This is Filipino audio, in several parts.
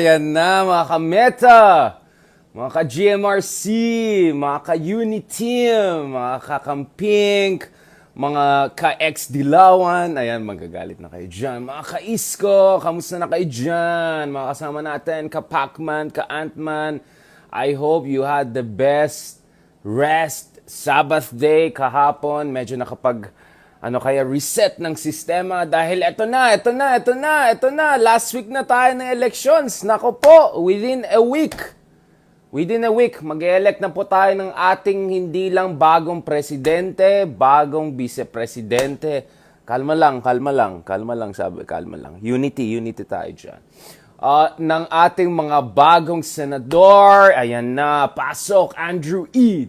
Ayan na mga ka-Meta, mga ka-GMRC, mga ka-Uniteam, mga ka-Kampink, mga ka-ex-Dilawan, ayan, magagalit na kayo dyan. Mga ka-Isko, kamusta na kayo dyan? Mga kasama natin, ka-Pacman, ka-Antman, I hope you had the best rest, Sabbath day, kahapon, medyo kaya reset ng sistema dahil ito na. Last week na tayo ng elections. Nako po, within a week, mag-elect na po tayo ng ating hindi lang bagong presidente, bagong vice-presidente. Kalma lang, sabi, kalma lang. Unity tayo dyan. Ng ating mga bagong senador, ayan na, pasok, Andrew E.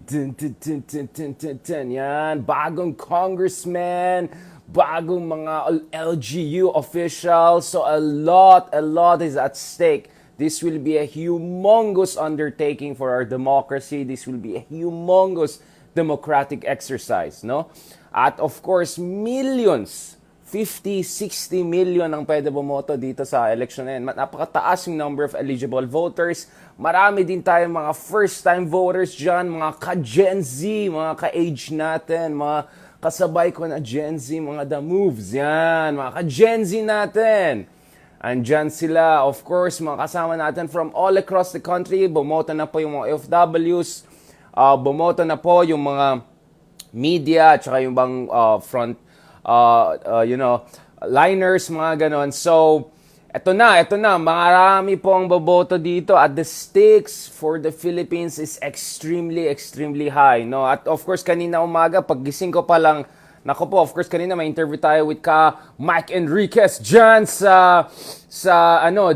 Yan, bagong congressman, bagong mga LGU officials. So a lot is at stake. This will be a humongous undertaking for our democracy. This will be a humongous democratic exercise, no? At of course, millions, 50, 60 million ang pwede bumoto dito sa election na yan. Napakataas yung number of eligible voters. Marami din tayong mga first-time voters dyan, mga ka-Gen Z, mga ka-age natin, mga kasabay ko na Gen Z, mga the moves, yan, mga ka-Gen Z natin. Andyan sila, of course, mga kasama natin from all across the country. Bumoto na po yung mga OFWs, bumoto na po yung mga media, at saka yung bang front liners, mga ganon. So, eto na, marami po ang boboto dito at the stakes for the Philippines is extremely high, no? At of course, kanina umaga, paggising ko pa lang, nako po, of course, kanina may interview tayo with Mike Enriquez dyan sa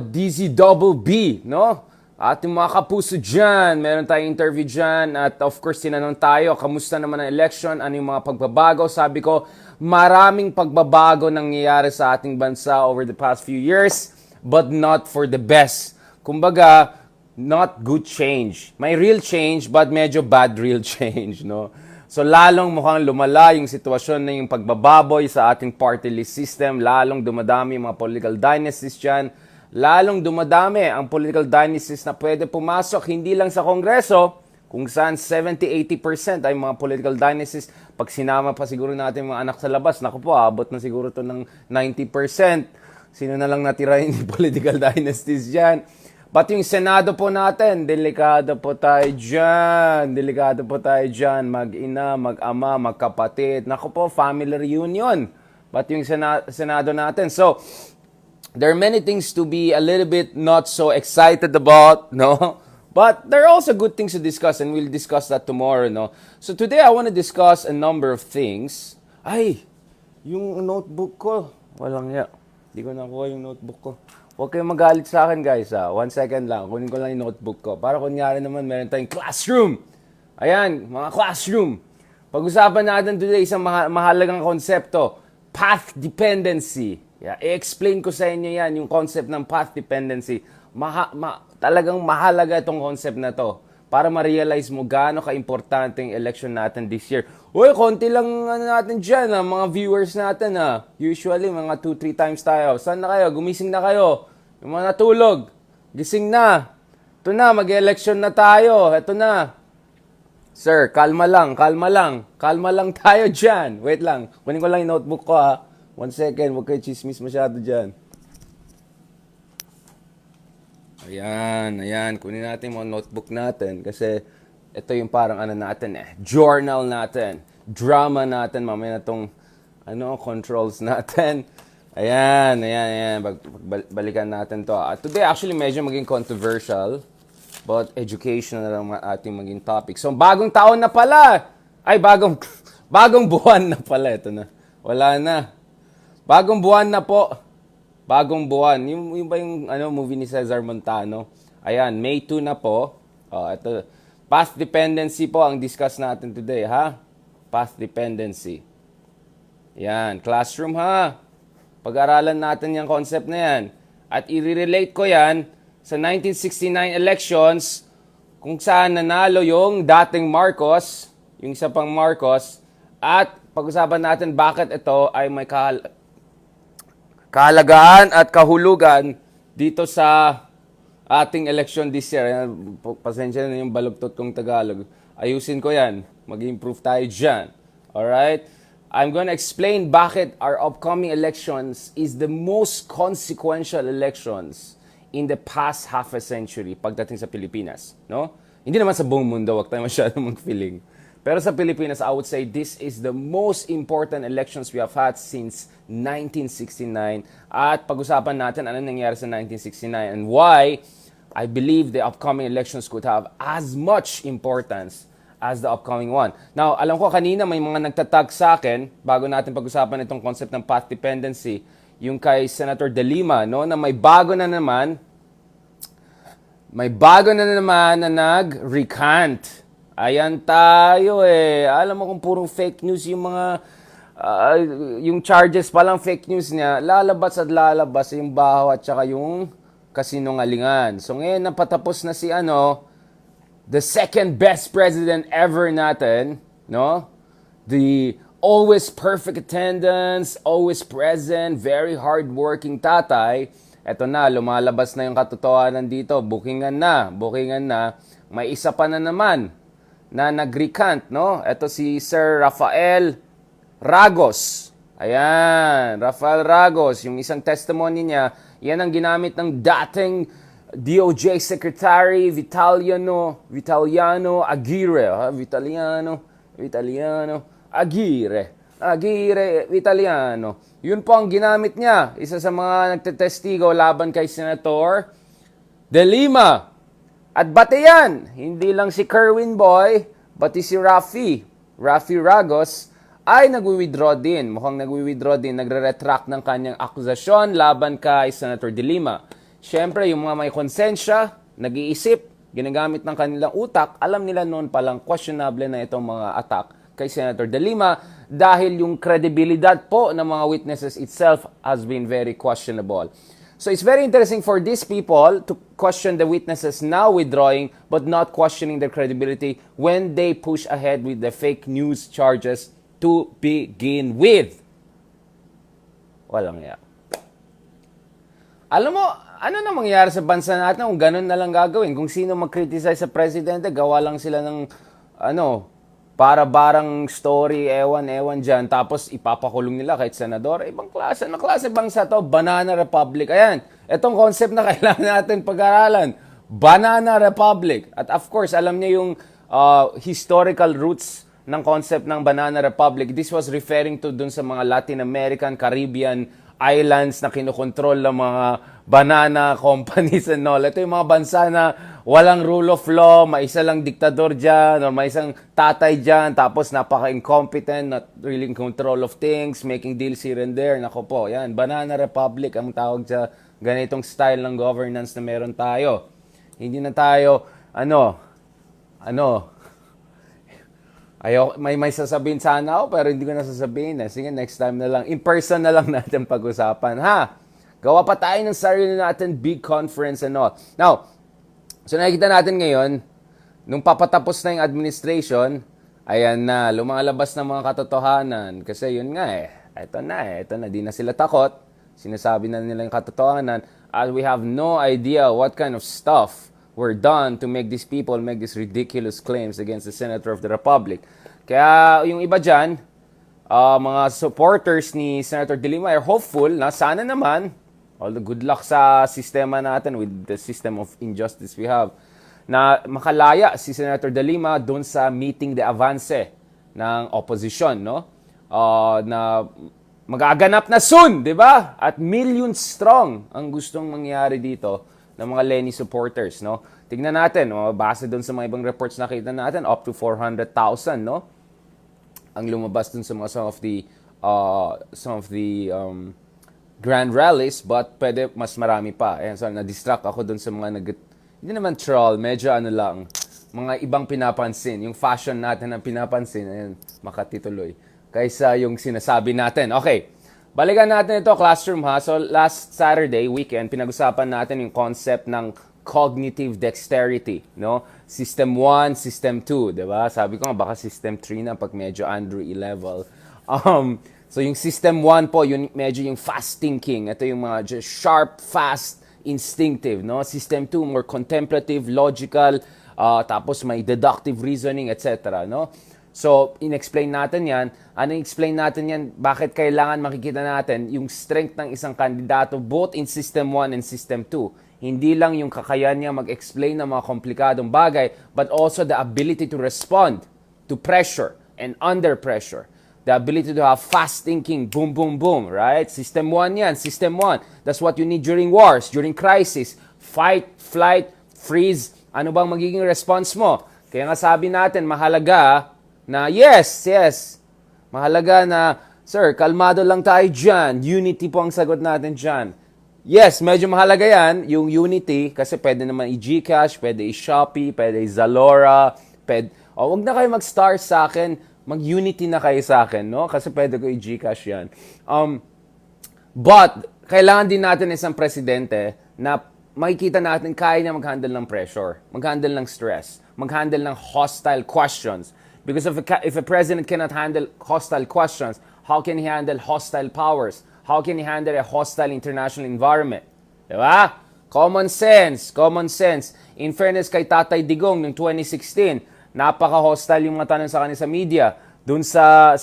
DZBB, no? Ating mga kapuso dyan, meron tayong interview dyan at of course, tinanong tayo, kamusta naman ang election, ano yung mga pagbabago? Sabi ko, maraming pagbabago nangyayari sa ating bansa over the past few years, but not for the best. Kumbaga, not good change. May real change, but medyo bad real change, no? So, lalong mukhang lumala yung sitwasyon na yung pagbababoy sa ating party list system, lalong dumadami yung mga political dynasties dyan, lalong dumadami ang political dynasties na pwede pumasok hindi lang sa Kongreso, kung saan 70-80% ay mga political dynasties. Pag sinama pa siguro natin mga anak sa labas, naku po, abot na siguro to ng 90%. Sino na lang natira yung political dynasties dyan? But yung Senado po natin, delikado po tayo dyan. Mag-ina, mag-ama, magkapatid. Naku po, family reunion. But yung Senado natin. So, there are many things to be a little bit not so excited about, no? But there are also good things to discuss, and we'll discuss that tomorrow, no? So today, I want to discuss a number of things. Ay, yung notebook ko, walang ya. Hindi ko nakuha yung notebook ko. Huwag kayong magalit sa akin, guys, ha? 1 second lang. Kunin ko lang yung notebook ko. Para kunyari naman, meron tayong classroom. Ayan, mga classroom. Pag-usapan natin today isang mahalagang konsepto, path dependency. Yeah, i-explain ko sa inyo yan, yung concept ng path dependency. Talagang mahalaga itong concept na to para ma-realize mo gaano ka-importante yung election natin this year. Uy, konti lang natin dyan, mga viewers natin. Usually, mga 2-3 times tayo. Saan na kayo? Gumising na kayo. Yung mga natulog, gising na. Ito na, mag-election na tayo. Ito na. Sir, kalma lang. Kalma lang tayo dyan. Wait lang, kunin ko lang yung notebook ko, ha. 1 second, huwag kayo chismis masyado dyan. Ayan. Kunin natin mga notebook natin kasi ito yung parang natin journal natin, drama natin, mamaya na itong controls natin. Ayan. Balikan natin to. Today actually medyo maging controversial, but educational na lang ating maging topic. So bagong taon na pala. Ay, bagong buwan na pala. Ito na. Wala na. Bagong buwan na po. Bagong buwan. Yung ba yung movie ni Cesar Montano? Ayan, May 2 na po. Ito, path dependency po ang discuss natin today, ha? Path dependency. Yan, classroom, ha? Pag-aralan natin yung concept na yan. At i-relate ko yan sa 1969 elections kung saan nanalo yung dating Marcos, yung isa pang Marcos, at pag-usapan natin bakit ito ay may kahalagaan at kahulugan dito sa ating election this year. Ayan, pasensya na yung balugtot kong Tagalog. Ayusin ko yan. Mag-improve tayo dyan. Alright? I'm gonna explain bakit our upcoming elections is the most consequential elections in the past half a century pagdating sa Pilipinas. No? Hindi naman sa buong mundo, wag tayo masyadong mag-feeling. Pero sa Pilipinas, I would say this is the most important elections we have had since 1969. At pag-usapan natin ano nangyari sa 1969 and why I believe the upcoming elections could have as much importance as the upcoming one. Now, alam ko kanina may mga nagtatag sa akin bago natin pag-usapan itong concept ng path dependency, yung kay Senator De Lima, no, na may bago na naman na nag-recant. Ayan tayo eh. Alam mo kung purong fake news yung mga yung charges pa lang fake news niya, lalabas at lalabas yung baho at saka yung kasinungalingan. So ngayon napatapos na si the second best president ever natin, no? The always perfect attendance, always present, very hardworking tatay. Eto na, lumalabas na yung katotohanan dito. Bookingan na. May isa pa na naman na nag-recant, no? Ito si Sir Rafael Ragos. Ayan, Rafael Ragos, yung isang testimony niya, yan ang ginamit ng dating DOJ Secretary Vitaliano Aguirre. Aguirre Vitaliano. Yun po ang ginamit niya. Isa sa mga nagtetestigo laban kay Senator De Lima. At bate yan, hindi lang si Kerwin Boy, pati si Rafi Ragos, ay nagwi-withdraw din. Mukhang nagwi-withdraw din, nagre-retract ng kanyang akusasyon laban kay Senator De Lima. Siyempre, yung mga may konsensya, nag-iisip, ginagamit ng kanilang utak, alam nila noon palang questionable na itong mga attack kay Senator De Lima dahil yung credibilidad po ng mga witnesses itself has been very questionable. So it's very interesting for these people to question the witnesses now withdrawing but not questioning their credibility when they push ahead with the fake news charges to begin with. Walang ya. Alam mo, ano na mangyayari sa bansa natin kung ganun na lang gagawin? Kung sino mag-criticize sa presidente, gawa lang sila ng para barang story, ewan dyan, tapos ipapakulong nila kahit senador. Ibang klase, na klase bansa to? Banana Republic. Ayan, itong concept na kailangan natin pag-aralan. Banana Republic. At of course, alam niyo yung historical roots ng concept ng Banana Republic. This was referring to dun sa mga Latin American, Caribbean islands na kinokontrol ng mga banana companies and all. Ito yung mga bansa na walang rule of law, may isa lang diktador dyan, or may isang tatay dyan, tapos napaka-incompetent, not really in control of things, making deals here and there. Nako po, yan, Banana Republic ang tawag sa ganitong style ng governance na meron tayo. Hindi na tayo, may sasabihin sana ako, pero hindi ko na sasabihin. Sige, next time na lang. In person na lang natin pag-usapan, ha? Gawa pa tayo ng sarili natin, big conference and all. Now, so nakikita natin ngayon, nung papatapos na yung administration, ayan na, lumalabas na mga katotohanan. Kasi yun nga ito na, di na sila takot. Sinasabi na nila yung katotohanan. And we have no idea what kind of stuff were done to make these people make these ridiculous claims against the Senator of the Republic. Kaya yung iba dyan, mga supporters ni Senator De Lima are hopeful na sana naman, all the good luck sa sistema natin with the system of injustice we have, na makalaya si Senator De Lima doon sa meeting de avance ng opposition, no? Na magaganap na soon, di ba? At millions strong ang gustong mangyari dito ng mga Lenny supporters, no? Tignan natin, base doon sa mga ibang reports nakita natin, up to 400,000, no? Ang lumabas doon sa mga some of the grand rallies, but pwede mas marami pa. Ayan, so na-distract ako doon sa mga hindi naman troll, medyo lang, mga ibang pinapansin. Yung fashion natin ang pinapansin, ayan, makatituloy. Kaysa yung sinasabi natin. Okay, balikan natin ito, classroom ha. So last Saturday, weekend, pinag-usapan natin yung concept ng cognitive dexterity, no? System 1, System 2, di ba? Sabi ko nga, baka System 3 na pag medyo Andrew E level. So yung System 1 po, yun medyo yung fast thinking. Ito yung mga just sharp, fast instinctive, no? System 2, more contemplative, logical, tapos may deductive reasoning, etc., no? So, in-explain natin yan. Ano explain natin yan? Bakit kailangan makikita natin yung strength ng isang kandidato both in System 1 and System 2. Hindi lang yung kakayahan niya mag-explain ng mga komplikadong bagay, but also the ability to respond to pressure and under pressure. The ability to have fast thinking, boom, boom, boom, right? System 1 yan, System 1. That's what you need during wars, during crisis. Fight, flight, freeze. Ano bang magiging response mo? Kaya nga sabi natin, mahalaga na yes, mahalaga na, sir, kalmado lang tayo dyan. Unity po ang sagot natin dyan. Yes, medyo mahalaga yan, yung unity, kasi pwede naman i-Gcash, pwede i-Shopee, pwede i-Zalora, wag na kayo mag-star sa akin, mag-unity na kayo sa akin, no? Kasi pwede ko i-Gcash yan. But, kailangan din natin isang presidente na makikita natin kaya niya mag-handle ng pressure, mag-handle ng stress, mag-handle ng hostile questions. Because if a president cannot handle hostile questions, how can he handle hostile powers? How can he handle a hostile international environment? Diba? Common sense. In fairness kay Tatay Digong noong 2016, napaka-hostile yung mga tanong sa kanya sa media. Doon sa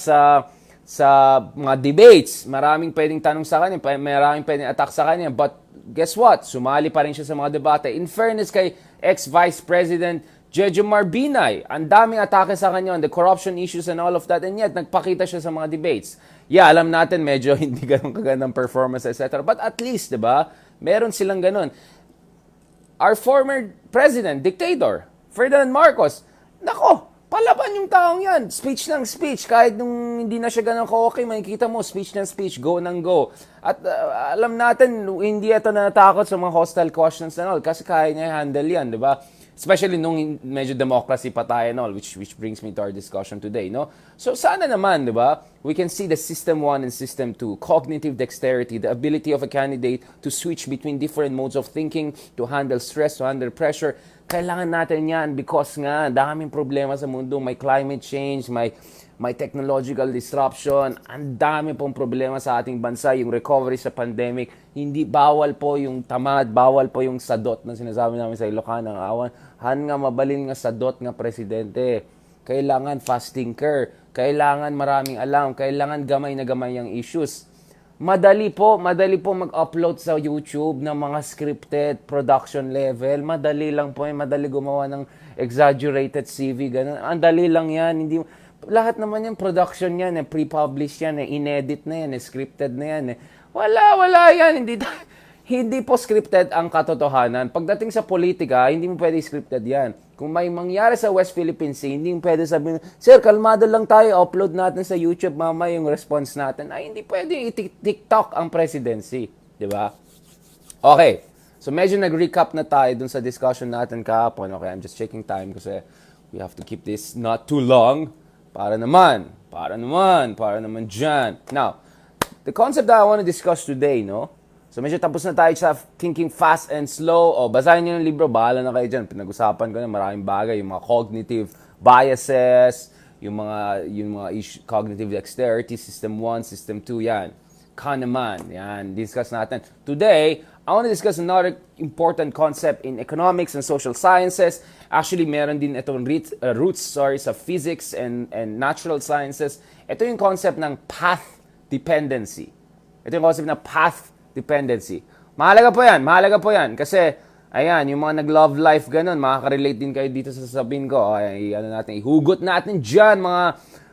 mga debates, maraming pwedeng tanong sa kanya, maraming pwedeng attack sa kanya. But guess what? Sumali pa rin siya sa mga debate. In fairness kay ex-Vice President Jejo Marbinay, ang daming atake sa kanya on the corruption issues and all of that, and yet nagpakita siya sa mga debates. Yeah, alam natin medyo hindi ganun kagandang performance, etc. But at least, di ba, meron silang ganun. Our former president, dictator, Ferdinand Marcos, nako, palaban yung taong yan. Speech ng speech. Kahit nung hindi na siya ganun ka-okay, makikita mo, speech ng speech, go ng go. At alam natin, hindi ito natakot sa mga hostile questions and all, kasi kaya niya handle yan, di ba? Especially nung medyo democracy pa tayo and all, which brings me to our discussion today, no? So sana naman, di ba, we can see the System 1 and System 2, cognitive dexterity, the ability of a candidate to switch between different modes of thinking, to handle stress, to handle pressure. Kailangan natin yan because nga, daming problema sa mundo, may climate change, may technological disruption, ang dami pong problema sa ating bansa, yung recovery sa pandemic, hindi bawal po yung tamad, bawal po yung sadot na sinasabi namin sa Ilocano, ang awan, nga mabalin nga sadot nga presidente. Kailangan fast thinker, kailangan maraming alam, kailangan gamay na gamay ang issues. Madali po mag-upload sa YouTube ng mga scripted production level. Madali lang po, madali gumawa ng exaggerated CV, ganun. Ang dali lang yan, hindi lahat naman yan, production yan, pre-publish yan, inedit na yan, scripted na yan. Wala yan, hindi po scripted ang katotohanan. Pagdating sa politika, hindi mo pwede scripted yan. Kung may mangyari sa West Philippine Sea, hindi mo pwede sabihin, sir, kalmado lang tayo, upload natin sa YouTube, mamaya yung response natin. Ay, hindi pwede i-TikTok ang presidency. Diba? Okay. So, medyo nag-recap na tayo dun sa discussion natin kahapon. Okay, I'm just checking time kasi we have to keep this not too long. Para naman dyan. Now, the concept that I want to discuss today, no? So, medyo tapos na tayo sa thinking fast and slow. O, basahin niyo yung libro, bahala na kayo dyan. Pinag-usapan ko na maraming bagay, yung mga cognitive biases, yung mga cognitive dexterity, System 1, System 2, yan. Kahneman, yan, discuss natin. Today, I want to discuss another important concept in economics and social sciences. Actually, meron din itong roots sa physics and natural sciences. Ito yung concept ng path dependency. Mahalaga po yan. Kasi, ayan, yung mga nag-love life ganun, makaka-relate din kayo dito sa sasabihin ko. Ay, ihugot natin dyan, mga,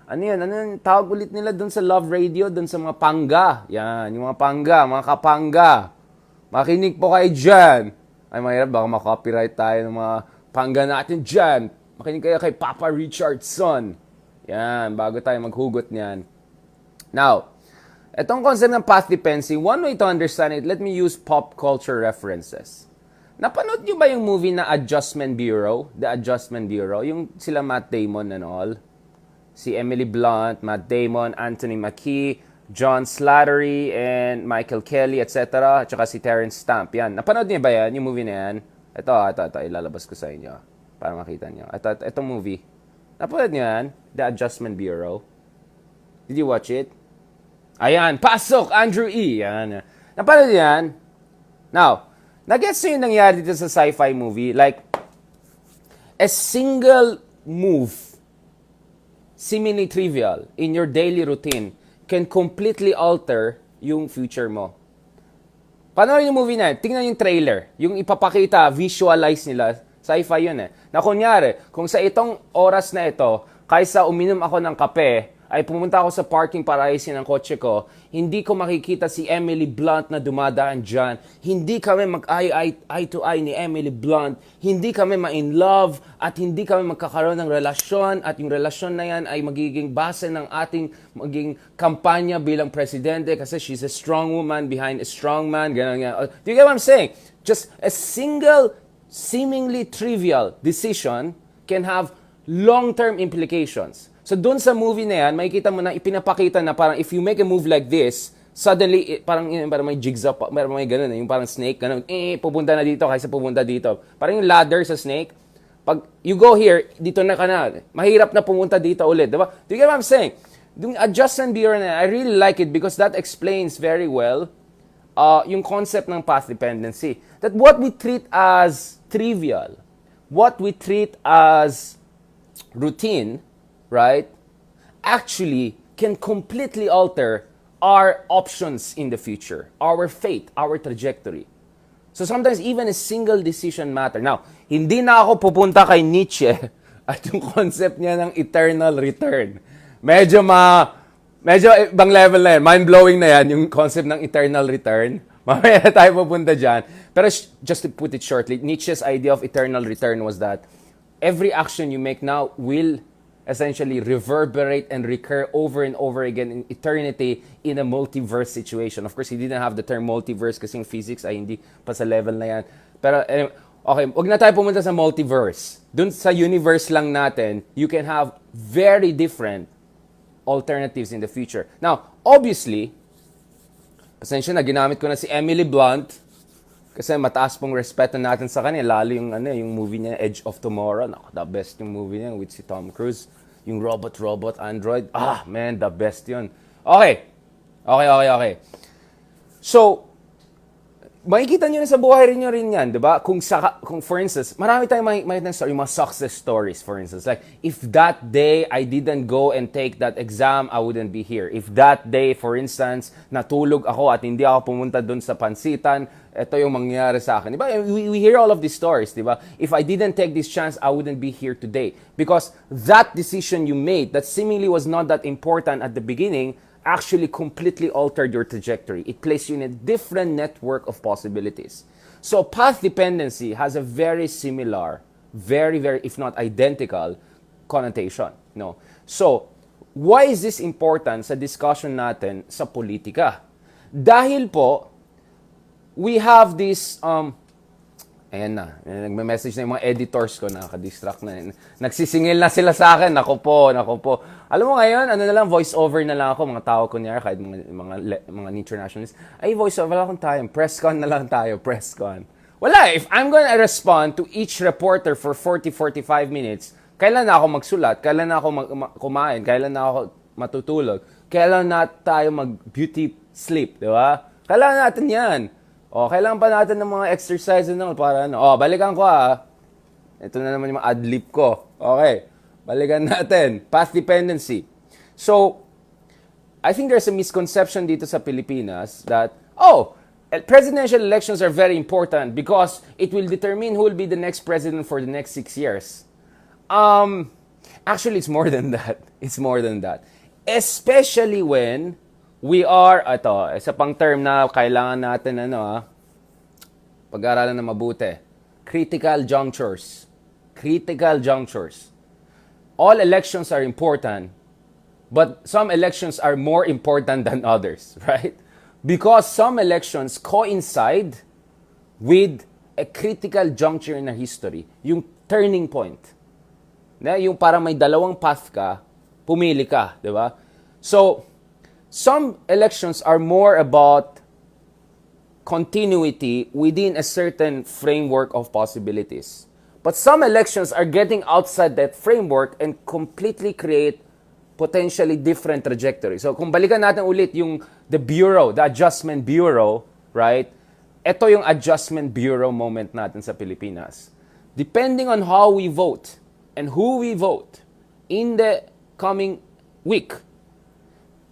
ano yung tawag ulit nila dun sa love radio, dun sa mga pangga. Yan, yung mga kapangga. Makinig po kayo dyan. Ay, mahirap, baka makopyright tayo ng mga pangga natin dyan. Makinig kayo kay Papa Richardson. Yan, bago tayo maghugot niyan. Now, itong concept ng path dependency, one way to understand it, let me use pop culture references. Napanood nyo ba yung movie na Adjustment Bureau? The Adjustment Bureau? Yung sila Matt Damon and all. Si Emily Blunt, Matt Damon, Anthony Mackie, John Slattery, and Michael Kelly, etc. At saka si Terrence Stamp. Yan. Napanood niyo ba yan? Yung movie na yan? Ito. Ilalabas ko sa inyo. Para makita niyo. Itong movie. Napanood niyo yan? The Adjustment Bureau. Did you watch it? Ayan. Pasok! Andrew E. Yan. Napanood niyo yan? Now, Nagets nyo yung nangyari dito sa sci-fi movie? Like, a single move, seemingly trivial, in your daily routine, can completely alter yung future mo. Panoorin yung movie na yun, tingnan yung trailer, yung ipapakita, visualize nila, sci-fi yun eh. Na kunyari, kung sa itong oras na ito, kaysa uminom ako ng kape, ay pumunta ako sa parking para ayusin ang kotse ko, hindi ko makikita si Emily Blunt na dumadaan dyan. Hindi kami mag-eye to eye ni Emily Blunt. Hindi kami ma-in love at hindi kami magkakaroon ng relasyon at yung relasyon na yan ay magiging base ng ating maging kampanya bilang presidente kasi she's a strong woman behind a strong man. Ganun. Do you get what I'm saying? Just a single, seemingly trivial decision can have long-term implications. So doon sa movie na yan, makikita mo na ipinapakita na parang if you make a move like this, suddenly parang may jigsaw, parang may ganun, yung parang snake, ganun, pupunta na dito kaysa pupunta dito. Parang yung ladder sa snake, pag you go here, dito na ka na. Mahirap na pumunta dito ulit, diba? Do you get what I'm saying? Yung adjustment bureau na, I really like it because that explains very well yung concept ng path dependency. That what we treat as trivial, what we treat as routine, right, actually can completely alter our options in the future, our fate, our trajectory. So sometimes even a single decision matter. Now, hindi na ako pupunta kay Nietzsche at yung concept niya ng eternal return. Medyo ibang level na yan. Mind-blowing na yan, yung concept ng eternal return. Mamaya na tayo pupunta dyan. Pero just to put it shortly, Nietzsche's idea of eternal return was that every action you make now will essentially reverberate and recur over and over again in eternity in a multiverse situation. Of course, he didn't have the term multiverse kasi yung physics ay hindi pa sa level na yan. Pero, okay, wag na tayo pumunta sa multiverse. Dun sa universe lang natin, you can have very different alternatives in the future. Now, obviously, pasensya na, ginamit ko na si Emily Blunt kasi mataas pong respeto natin sa kanya. Lalo yung, yung movie niya, Edge of Tomorrow. Naku, the best yung movie niya with si Tom Cruise. Yung robot, android. Ah, man, the best yun. Okay. So, makikita nyo na sa buhay rin nyo rin yan, di ba? Kung for instance, marami tayong makikita ng story, yung mga success stories, for instance. Like, if that day I didn't go and take that exam, I wouldn't be here. If that day, for instance, natulog ako at hindi ako pumunta dun sa pansitan, ito yung mangyayari sa akin. Diba? We hear all of these stories, diba? If I didn't take this chance, I wouldn't be here today. Because that decision you made, that seemingly was not that important at the beginning, actually completely altered your trajectory. It placed you in a different network of possibilities. So path dependency has a very similar, very, if not identical, connotation. No? So, why is this important sa discussion natin sa politika? Dahil po, we have this, ayan na, nagme-message na yung mga editors ko, nakaka-distract na. Nagsisingil na sila sa akin, nako po. Alam mo ngayon, voice over na lang ako, mga tao ko niya, kahit mga internationalists. Ay, voice over, wala akong time, press con na lang tayo, press con. Wala, if I'm gonna respond to each reporter for 40-45 minutes, kailan na ako magsulat, kailan na ako kumain, kailan na ako matutulog, kailan na tayo mag-beauty sleep, di ba? Kailangan natin yan. Kailangan pa natin ng mga exercises para balikan ko Ito na naman yung mga ad-lib ko. Okay, balikan natin. Path dependency. So, I think there's a misconception dito sa Pilipinas that, presidential elections are very important because it will determine who will be the next president for the next 6 years. Actually, it's more than that. It's more than that. Especially when we are, isa pang term na kailangan natin, pag-aralan na mabuti. Critical junctures. Critical junctures. All elections are important, but some elections are more important than others, right? Because some elections coincide with a critical juncture in our history. Yung turning point. Yung parang may dalawang path ka, pumili ka, di ba? So, some elections are more about continuity within a certain framework of possibilities. But some elections are getting outside that framework and completely create potentially different trajectories. So kung balikan natin ulit yung the Bureau, the Adjustment Bureau, right? ito yung adjustment bureau moment natin sa Pilipinas. Depending on how we vote and who we vote in the coming week,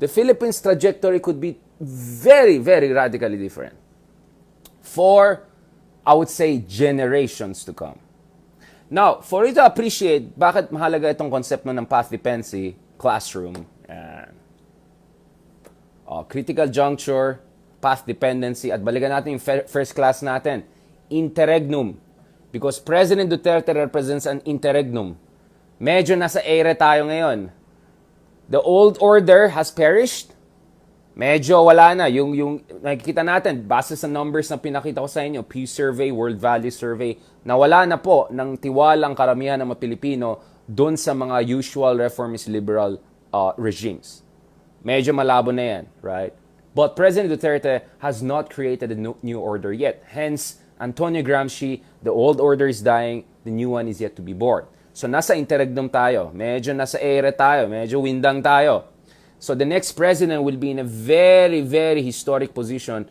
the Philippines' trajectory could be very, very radically different for, I would say, generations to come. Now, for you to appreciate bakit mahalaga itong concept ng path dependency, classroom, critical juncture, path dependency, at balikan natin yung first class natin, interregnum. Because President Duterte represents an interregnum. Medyo nasa ere tayo ngayon. The old order has perished. Medyo wala na. Yung nakikita natin, base sa numbers na pinakita ko sa inyo, Pew Survey, World Value Survey, nawala na po ng tiwalang karamihan ng mga Pilipino doon sa mga usual reformist liberal regimes. Medyo malabo na yan, right? But President Duterte has not created a new order yet. Hence, Antonio Gramsci, the old order is dying, the new one is yet to be born. So nasa interregnum tayo, medyo nasa ere tayo, medyo windang tayo. So the next president will be in a very, very historic position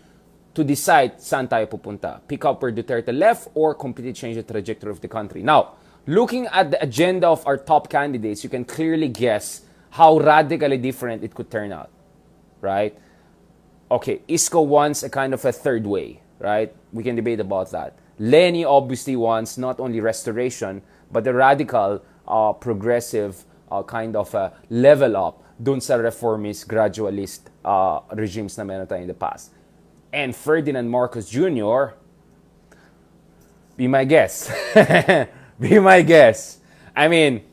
to decide saan tayo pupunta. Pick up where Duterte left or completely change the trajectory of the country. Now, looking at the agenda of our top candidates, you can clearly guess how radically different it could turn out, right? Okay, Isko wants a kind of a third way, right? We can debate about that. Lenny obviously wants not only restoration, but the radical, progressive kind of level up dun sa reformist, gradualist regimes na meron tayo in the past. And Ferdinand Marcos Jr., be my guest. Be my guest. I mean,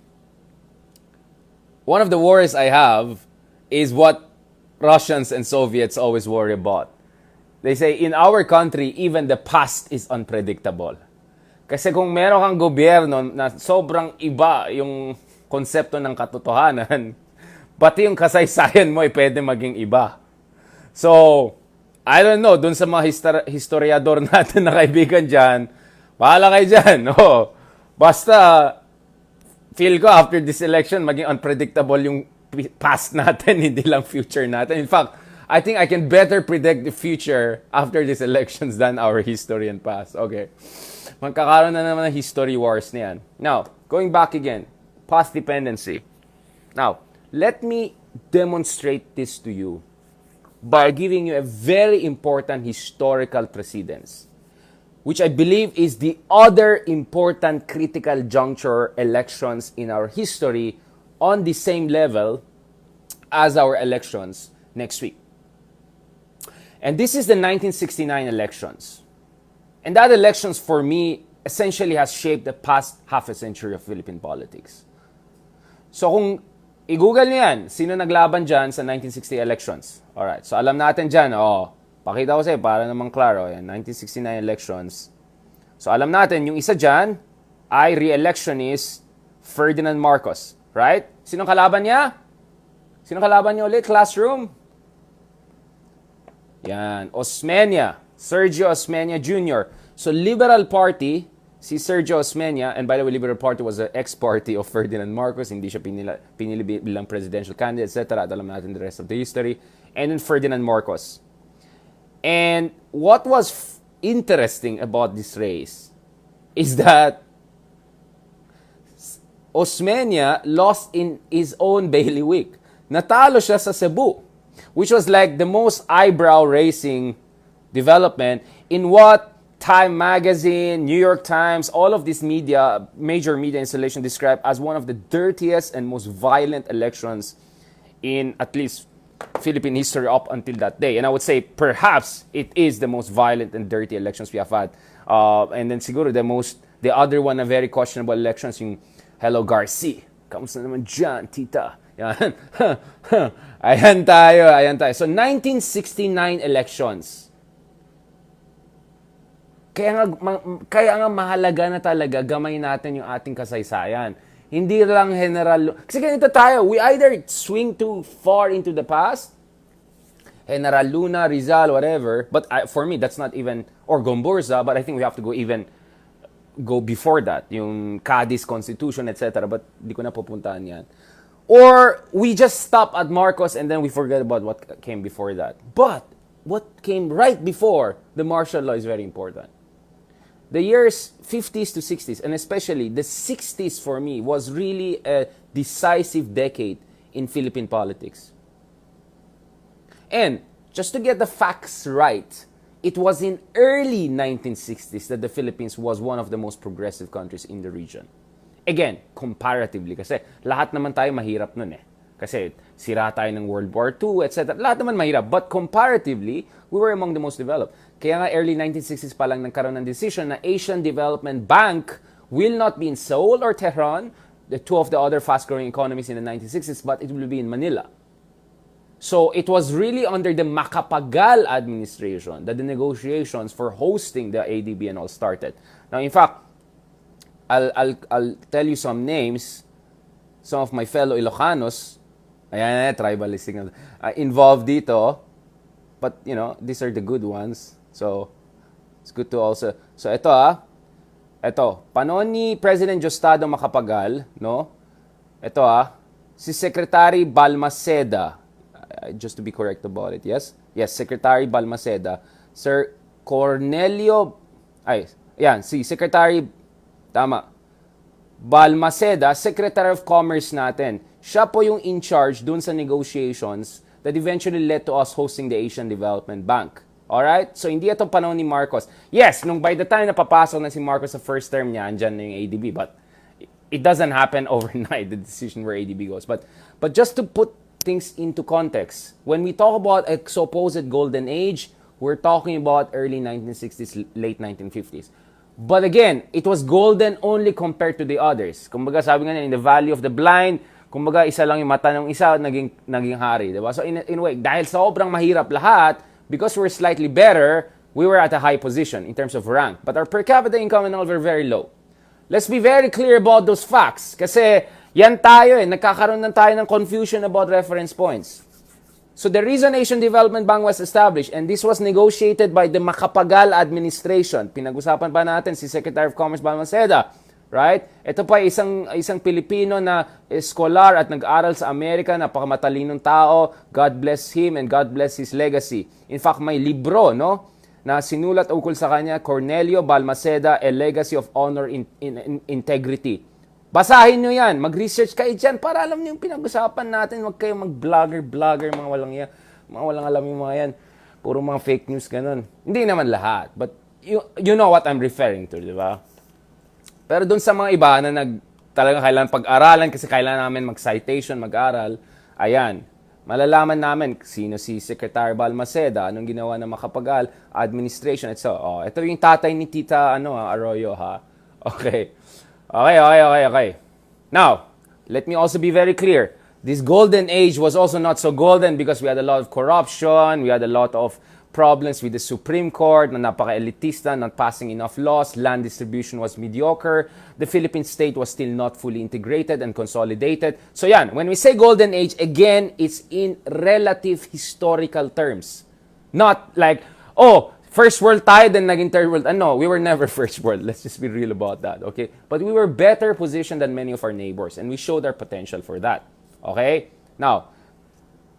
one of the worries I have is what Russians and Soviets always worry about. They say, in our country, even the past is unpredictable. Kasi kung meron kang gobyerno na sobrang iba yung konsepto ng katotohanan, pati yung kasaysayan mo ay pwede maging iba. So, I don't know, dun sa mga historiador natin na kaibigan dyan, bahala kayo dyan. No? Basta, feel ko after this election, maging unpredictable yung past natin, hindi lang future natin. In fact, I think I can better predict the future after these elections than our history and past. Okay. Magkakaroon na naman ng history wars na yan. Now, going back again, path dependency. Now, let me demonstrate this to you by giving you a very important historical precedence, which I believe is the other important critical juncture elections in our history on the same level as our elections next week. And this is the 1969 elections. And that elections, for me, essentially has shaped the past half a century of Philippine politics. So kung i-google niyo yan, sino naglaban dyan sa 1960 elections? Alright, so alam natin dyan, pakita ko sa'yo para namang klaro, yan, 1969 elections. So alam natin, yung isa dyan ay re-electionist Ferdinand Marcos. Right? Sinong kalaban niya? Sinong kalaban niya ulit? Classroom? Yan, Osmeña. Sergio Osmeña Jr. So Liberal Party, si Sergio Osmeña, and by the way, Liberal Party was an ex-party of Ferdinand Marcos, hindi siya pinili bilang presidential candidate, etc. At alam natin the rest of the history. And then Ferdinand Marcos. And what was interesting about this race is that Osmeña lost in his own bailiwick. Natalo siya sa Cebu, which was like the most eyebrow-raising development in what Time Magazine, New York Times, all of these media, major media installation described as one of the dirtiest and most violent elections in at least Philippine history up until that day. And I would say perhaps it is the most violent and dirty elections we have had. And then siguro the other one, a very questionable elections, yung Hello Garcia. Kamusta naman dyan, tita? Yan. Ayan tayo. So 1969 elections. Kaya nga mahalaga na talaga gamay natin yung ating kasaysayan. Hindi lang general. Kasi ganito tayo, we either swing too far into the past, General Luna, Rizal, whatever, but for me, that's not even, or Gomburza, but I think we have to go before that, yung Cadiz Constitution, etc. But di ko na pupuntahan yan. Or we just stop at Marcos and then we forget about what came before that. But what came right before the martial law is very important. The years 50s to 60s, and especially the 60s for me, was really a decisive decade in Philippine politics. And just to get the facts right, it was in early 1960s that the Philippines was one of the most progressive countries in the region. Again, comparatively, kasi lahat naman tayo mahirap nun eh. Kasi sira tayo ng World War II, etc. Lahat naman mahirap. But comparatively, we were among the most developed. Kaya nga early 1960s pa lang nagkaroon ng decision na Asian Development Bank will not be in Seoul or Tehran, the two of the other fast-growing economies in the 1960s, but it will be in Manila. So it was really under the Macapagal administration that the negotiations for hosting the ADB and all started. Now, in fact, I'll tell you some names. Some of my fellow Ilocanos, ayan, tribalistic, involved dito. But, you know, these are the good ones. So, it's good to also... So, ito, panahon ni President Diosdado Macapagal, no? Ito, si Secretary Balmaceda. Just to be correct about it, yes? Yes, Secretary Balmaceda. Sir Cornelio... si Secretary... Tama. Balmaceda, Secretary of Commerce natin. Siya po yung in charge dun sa negotiations that eventually led to us hosting the Asian Development Bank. Alright? So, hindi itong panahon ni Marcos. Yes, nung by the time na papasok na si Marcos sa first term niya, andyan na yung ADB. But it doesn't happen overnight, the decision where ADB goes. But just to put things into context, when we talk about a supposed golden age, we're talking about early 1960s, late 1950s. But again, it was golden only compared to the others. Kumbaga sabi nga in the valley of the blind, kumbaga isa lang yung mata ng isa, naging hari. Diba? So in a way, dahil sobrang mahirap lahat, because we're slightly better, we were at a high position in terms of rank. But our per capita income and all were very low. Let's be very clear about those facts. Kasi yan tayo nagkakaroon na tayo ng confusion about reference points. So the reason Asian Development Bank was established, and this was negotiated by the Macapagal administration. Pinag-usapan pa natin si Secretary of Commerce Balmaceda, right? Ito pa isang Pilipino na scholar at nag-aral sa Amerika, napakamatalinong tao. God bless him and God bless his legacy. In fact, may libro, no, na sinulat ukol sa kanya, Cornelio Balmaceda, A Legacy of Honor in Integrity. Basahin nyo yan. Mag-research kayo dyan para alam nyo yung pinag-usapan natin. Huwag kayo mag-blogger, mga walang alam yung mga yan. Puro mga fake news, ganun. Hindi naman lahat. But you know what I'm referring to, di ba? Pero dun sa mga iba na talagang kailangan pag-aralan kasi kailangan namin mag-citation, mag-aral, ayan, malalaman namin sino si Secretary Balmaceda, anong ginawa ng Macapagal administration. Ito yung tatay ni Tita Arroyo, ha? Okay. Now, let me also be very clear. This golden age was also not so golden because we had a lot of corruption, we had a lot of problems with the Supreme Court na napaka-elitista, not passing enough laws, land distribution was mediocre, the Philippine state was still not fully integrated and consolidated. So yan, when we say golden age, again, it's in relative historical terms. Not like, first world tayo, then naging third world. No, we were never first world. Let's just be real about that, okay? But we were better positioned than many of our neighbors, and we showed our potential for that, okay? Now,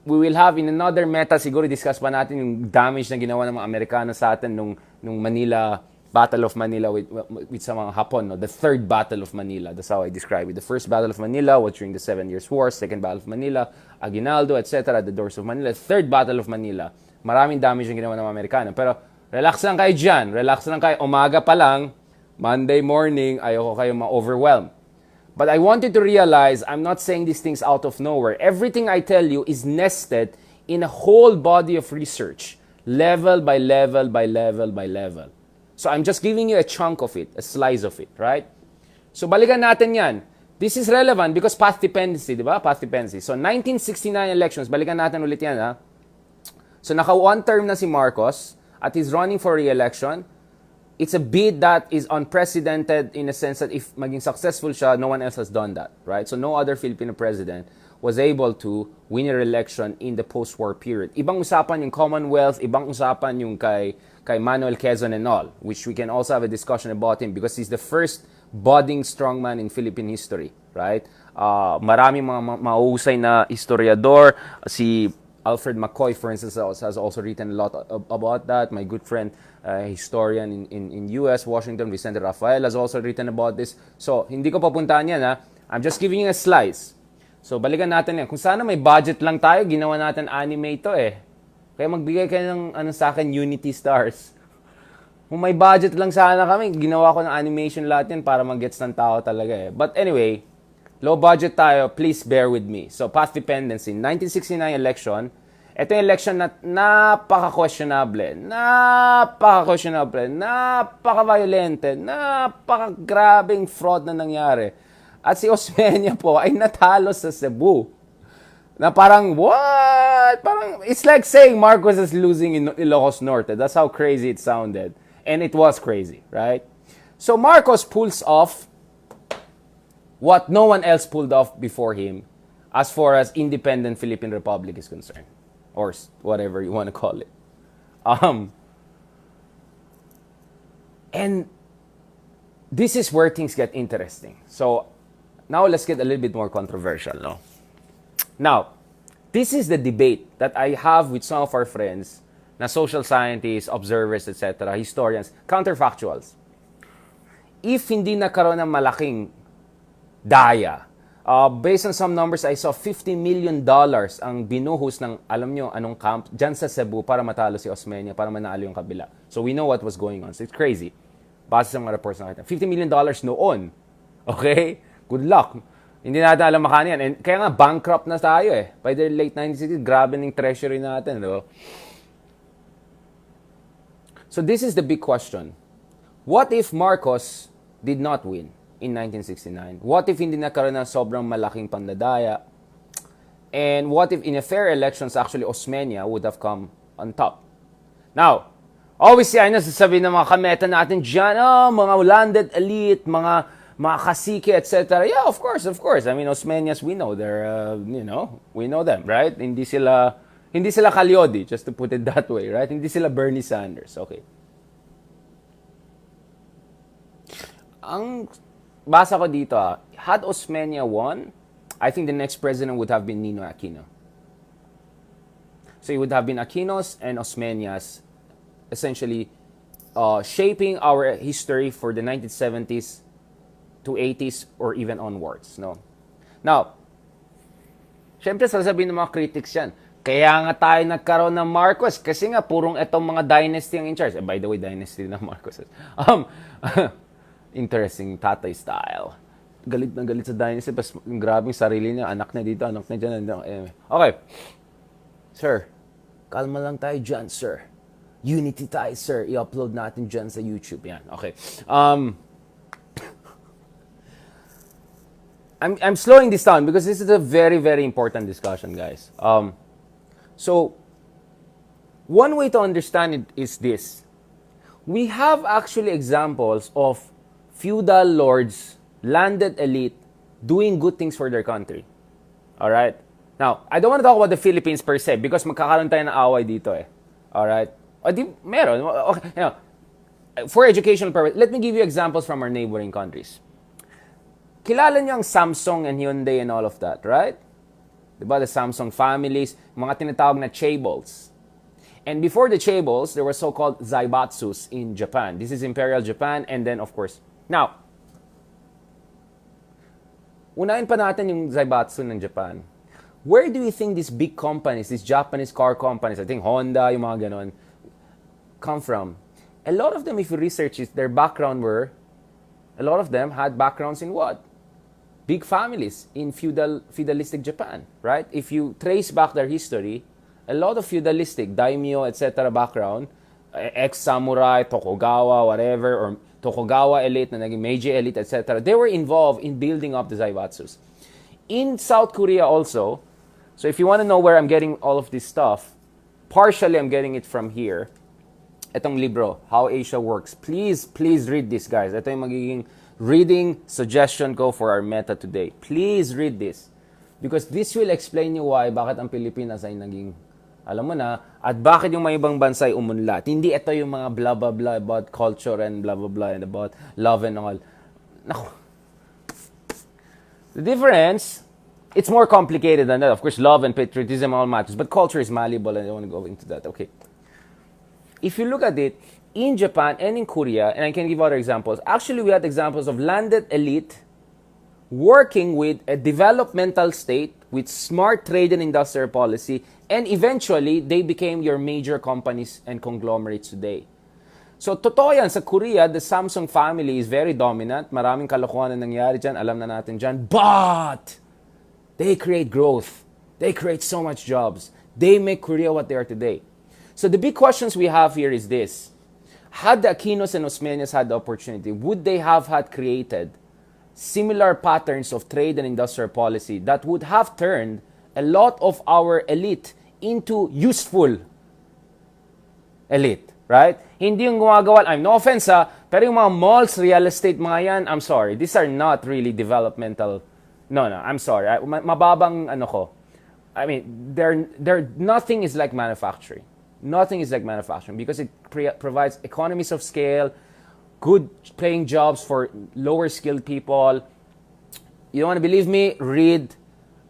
we will have in another meta, siguro discuss pa natin yung damage na ginawa ng mga Amerikano sa atin nung Manila, Battle of Manila with sa mga Hapon, no? The third Battle of Manila, that's how I describe it. The first Battle of Manila was during the 7 Years' War, second Battle of Manila, Aguinaldo, etc., the Doors of Manila. The third Battle of Manila, maraming damage yung ginawa ng mga Amerikano, pero relax lang kayo dyan. Relax lang kayo. Umaga pa lang, Monday morning, ayoko kayo ma-overwhelm. But I want you to realize, I'm not saying these things out of nowhere. Everything I tell you is nested in a whole body of research. Level by level by level by level. So I'm just giving you a chunk of it, a slice of it, right? So balikan natin yan. This is relevant because path dependency, di ba? Path dependency. So 1969 elections, balikan natin ulit yan, ha? So naka one term na si Marcos, at he's running for re-election. It's a bid that is unprecedented in a sense that if maging successful siya, no one else has done that, right? So no other Filipino president was able to win a re-election in the post-war period. Ibang usapan yung Commonwealth, ibang usapan yung kay Manuel Quezon and all, which we can also have a discussion about him because he's the first budding strongman in Philippine history, right? Maraming mga mausay na historiador, si Alfred McCoy, for instance, has also written a lot about that. My good friend, historian in US, Washington, Vicente Rafael, has also written about this. So, hindi ko papuntahan yan, ha? I'm just giving you a slice. So, balikan natin yan. Kung sana may budget lang tayo, ginawa natin anime to eh. Kaya magbigay kayo ng sa akin, Unity Stars. Kung may budget lang sana kami, ginawa ko ng animation lahat yan para mag-gets ng tao talaga eh. But anyway, low budget tayo, please bear with me. So, path dependency. 1969 election, ito yung election na napaka-questionable, napaka-violente, napaka-grabing fraud na nangyari. At si Osmeña po ay natalo sa Cebu. Na parang, what? Parang, it's like saying Marcos is losing in Ilocos Norte. That's how crazy it sounded. And it was crazy, right? So Marcos pulls off what no one else pulled off before him as far as independent Philippine Republic is concerned. Or whatever you want to call it. And this is where things get interesting. So now let's get a little bit more controversial, no? Now, this is the debate that I have with some of our friends na social scientists, observers, etc., historians, counterfactuals. If hindi nagkaroon ng malaking daya, based on some numbers, I saw $50 million ang binuhos ng, alam nyo, anong camp, dyan sa Cebu para matalo si Osmeña, para manalo yung kabila. So we know what was going on. So it's crazy. Base sa mga reports na kita. $50 million noon. Okay? Good luck. Hindi natin alam makano yan. And kaya nga, bankrupt na tayo eh. By the late 1960s, grabe ng treasury natin. Diba? So this is the big question. What if Marcos did not win in 1969? What if hindi nagkaroon ng sobrang malaking pandadaya? And what if in a fair elections, actually Osmeña would have come on top? Now, obviously, ay nasasabi ng mga kameta natin dyan, mga landed elite, mga cacique, etc. Yeah, of course. I mean, Osmeñas, we know they're, we know them, right? Hindi sila Calyodi, just to put it that way, right? Hindi sila Bernie Sanders, okay. Ang basa ko dito, had Osmeña won, I think the next president would have been Ninoy Aquino. So it would have been Aquino's and Osmeña's essentially shaping our history for the 1970s to 80s or even onwards, no? Now, syempre sasabihin ng mga critics yan, kaya nga tayo nagkaroon ng Marcos kasi nga purong etong mga dynasty ang in charge. By the way, dynasty ng Marcos. Interesting tatay style. Galit na galit sa dynasty, pas grabing sarili niya, anak na dito, anak na dyan. Okay. Sir, kalma lang tayo dyan, sir. Unity tayo, sir. I-upload natin dyan sa YouTube. Yan. Okay. I'm slowing this down because this is a very, very important discussion, guys. So, one way to understand it is this. We have actually examples of feudal lords, landed elite, doing good things for their country. Alright? Now, I don't want to talk about the Philippines per se because magkakaroon tayo ng away dito eh. Alright? O di, meron. Okay, for educational purpose, let me give you examples from our neighboring countries. Kilala niyo ang Samsung and Hyundai and all of that, right? Diba? The Samsung families, mga tinatawag na chaebols. And before the chaebols, there were so-called zaibatsus in Japan. This is Imperial Japan, and then, of course, now, unahin pa natin yung zaibatsu ng Japan. Where do you think these big companies, these Japanese car companies, I think Honda, yung mga ganon, come from? A lot of them, if you research it, their background were, a lot of them had backgrounds in what? Big families in feudalistic Japan, right? If you trace back their history, a lot of feudalistic, daimyo, etc. background, ex-samurai, Tokugawa, whatever, or Tokugawa elite, na naging Meiji elite, etc. They were involved in building up the zaibatsus. In South Korea also, so if you want to know where I'm getting all of this stuff, partially I'm getting it from here. Itong libro, How Asia Works. Please read this, guys. Ito yung magiging reading suggestion ko for our meta today. Please read this. Because this will explain you why, bakit ang Pilipinas ay naging, alam mo na, at bakit yung mga ibang bansa ay umunlad. Hindi ito yung mga blah blah blah about culture and blah blah blah and about love and all. Naku. The difference, It's more complicated than that. Of course, love and patriotism all matters, but culture is malleable, and I don't want to go into that. Okay. If you look at it, in Japan and in Korea, and I can give other examples, actually we had examples of landed elite working with a developmental state with smart trade and industrial policy, and eventually they became your major companies and conglomerates today. So, totoo yan, sa Korea, the Samsung family is very dominant. Maraming kalokohan na nangyari dyan, alam na natin dyan. But, they create growth. They create so much jobs. They make Korea what they are today. So, the big questions we have here is this. Had the Aquinos and Osmeñas had the opportunity, would they have had created similar patterns of trade and industrial policy that would have turned a lot of our elite into useful elite, right? Hindi yung gumagawa, I'm no offense pero yung mga malls, real estate, mga yan, I'm sorry, these are not really developmental. No, I'm sorry. Mababang ano ko. I mean, nothing is like manufacturing. Nothing is like manufacturing because it provides economies of scale, good paying jobs for lower skilled people. You don't want to believe me? Read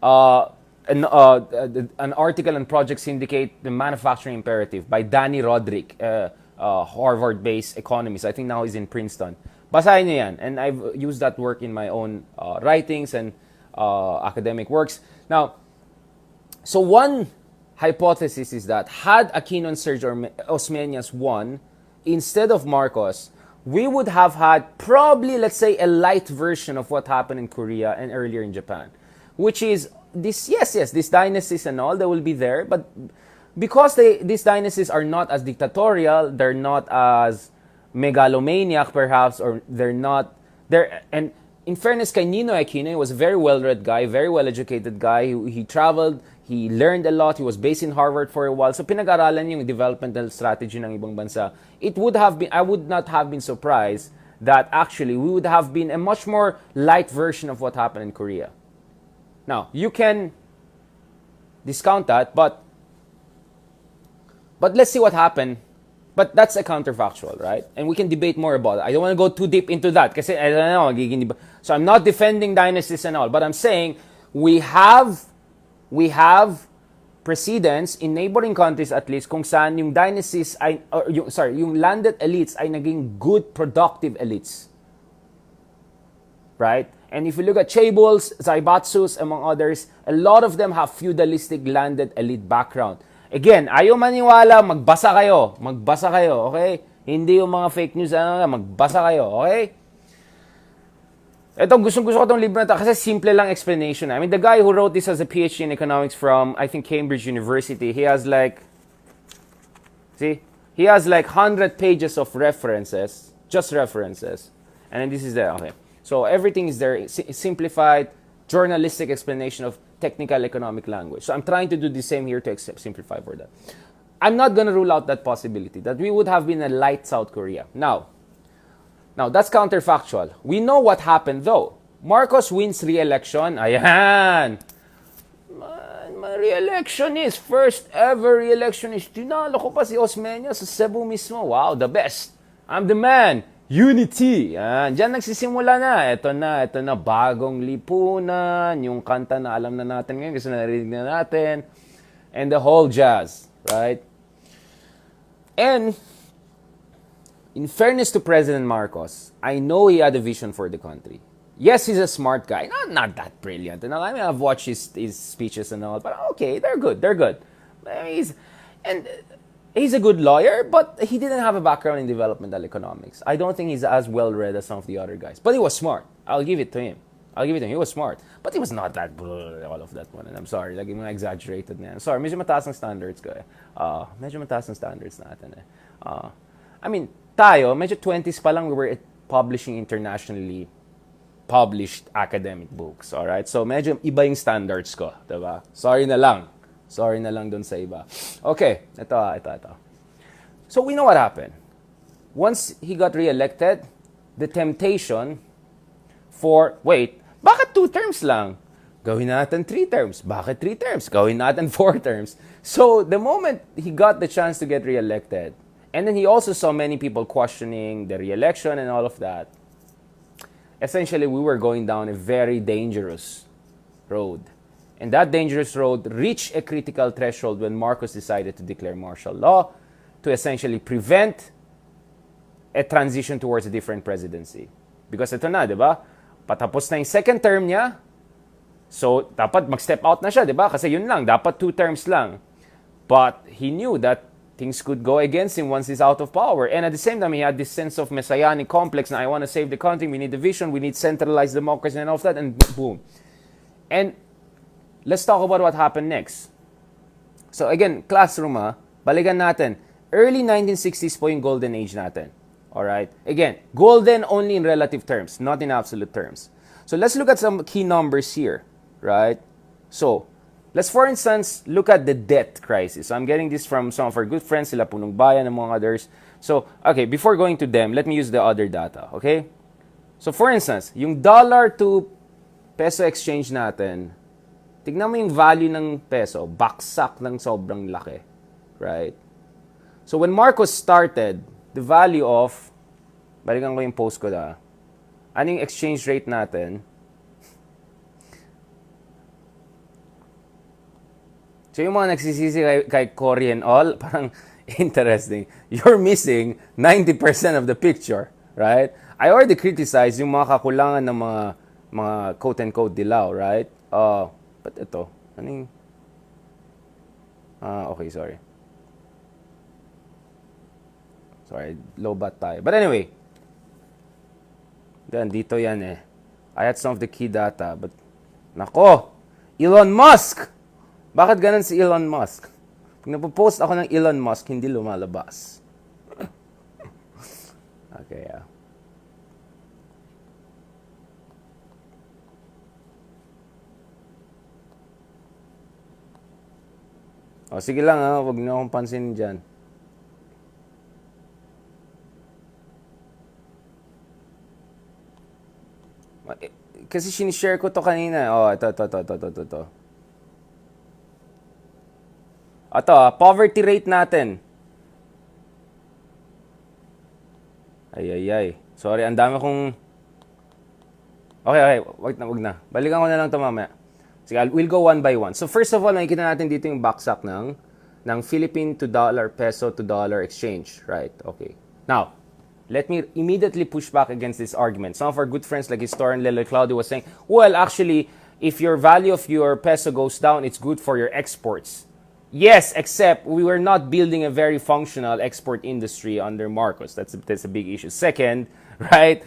an article on Project Syndicate, The Manufacturing Imperative by Danny Roderick, Harvard-based economist. I think now he's in Princeton. Basahin niyo yan. And I've used that work in my own writings and academic works. Now, so one hypothesis is that had Aquino and Sergio Osmeñas won, instead of Marcos, we would have had probably, let's say, a light version of what happened in Korea and earlier in Japan. Which is, these dynasties and all, they will be there, but because these dynasties are not as dictatorial, they're not as megalomaniac perhaps, or and in fairness kay Ninoy Aquino, he was a very well-read guy, very well-educated guy. He traveled, he learned a lot, he was based in Harvard for a while. So pinag-aralan niya yung developmental strategy ng ibang bansa. I would not have been surprised that actually we would have been a much more light version of what happened in Korea. Now, you can discount that, but let's see what happened. But that's a counterfactual, right? And we can debate more about it. I don't want to go too deep into that kasi I don't know. So I'm not defending dynasties and all, but I'm saying we have precedents in neighboring countries at least kung saan yung dynasties yung landed elites ay naging good productive elites. Right? And if you look at Chaebols, Zaibatsus, among others, a lot of them have feudalistic landed elite background. Again, ayaw maniwala, magbasa kayo, okay? Hindi yung mga fake news, magbasa kayo, okay? Ito, gusto ko itong libro na ito kasi simple lang explanation. I mean, the guy who wrote this has a PhD in economics from, I think, Cambridge University. He has like 100 pages of references, just references. And then this is there, okay. So everything is there, simplified, journalistic explanation of technical economic language. So I'm trying to do the same here to simplify for that. I'm not going to rule out that possibility, that we would have been a light South Korea. Now, that's counterfactual. We know what happened though. Marcos wins re-election. Ayan! My re-election is, first ever re-election is, tinalo ko pa si Osmeña sa Cebu mismo. Wow, the best. I'm the man. Unity. Diyan nagsisimula na. Ito na, bagong lipunan. Yung kanta na alam na natin ngayon kasi narinig na natin. And the whole jazz. Right? And, in fairness to President Marcos, I know he had a vision for the country. Yes, he's a smart guy. Not that brilliant. And I mean, I've watched his speeches and all. But okay, they're good. He's a good lawyer, but he didn't have a background in developmental economics. I don't think he's as well-read as some of the other guys. But he was smart. I'll give it to him. He was smart. But he was not that all of that one. And I'm sorry, like, mga exaggerated na yan. Sorry, medyo mataas ang standards ko eh. Medyo mataas ang standards natin eh. I mean, tayo, medyo 20s pa lang we were publishing internationally published academic books. Alright? So, medyo iba yung standards ko. Diba? Sorry na lang dun sa iba. Okay, ito. So we know what happened. Once he got re-elected, the temptation for, bakit 2 terms lang? Gawin natin 3 terms. Bakit 3 terms? Gawin natin 4 terms. So the moment he got the chance to get re-elected, and then he also saw many people questioning the re-election and all of that, essentially we were going down a very dangerous road. And that dangerous road reached a critical threshold when Marcos decided to declare martial law to essentially prevent a transition towards a different presidency. Because ito na, di ba? Patapos na yung second term niya, so dapat mag-step out na siya, di ba? Kasi yun lang, dapat 2 terms lang. But he knew that things could go against him once he's out of power. And at the same time, he had this sense of messianic complex na I want to save the country, we need a vision, we need centralized democracy and all of that, and boom. And let's talk about what happened next. So again, classroom balikan natin. Early 1960s po yung golden age natin. Alright? Again, golden only in relative terms, not in absolute terms. So let's look at some key numbers here. Right? So, let's for instance, look at the debt crisis. So I'm getting this from some of our good friends, sila Punong Bayan, among others. So, okay, before going to them, let me use the other data. Okay? So for instance, yung dollar to peso exchange natin, tignan mo yung value ng peso, baksak ng sobrang laki. Right? So when Marcos started, the value of, balikan ko yung post ko na, ano yung exchange rate natin? So yung mga nagsisisi kay Cory and all, parang interesting. You're missing 90% of the picture, right? I already criticized yung mga kakulangan ng mga quote-unquote dilaw, right? But ito, ano yung... okay, sorry. Sorry, low bat tayo. But anyway, then dito yan eh. I had some of the key data, but nako, Elon Musk! Bakit ganun si Elon Musk? Pag napopost ako ng Elon Musk, hindi lumalabas. Okay, yeah. O, sige lang huwag niyo akong pansinin dyan. Kasi sinishare ko to kanina. Ito. Ito, poverty rate natin. Ay. Sorry, ang dami kong... Okay. Wag na. Balikan ko na lang ito mamaya. Sige, we'll go one by one. So first of all, nakikita natin dito yung baksak ng Philippine to dollar, peso to dollar exchange. Right, okay. Now, let me immediately push back against this argument. Some of our good friends like historian Lele Claudio was saying, well, actually, if your value of your peso goes down, it's good for your exports. Yes, except we were not building a very functional export industry under Marcos. That's a big issue. Second, right,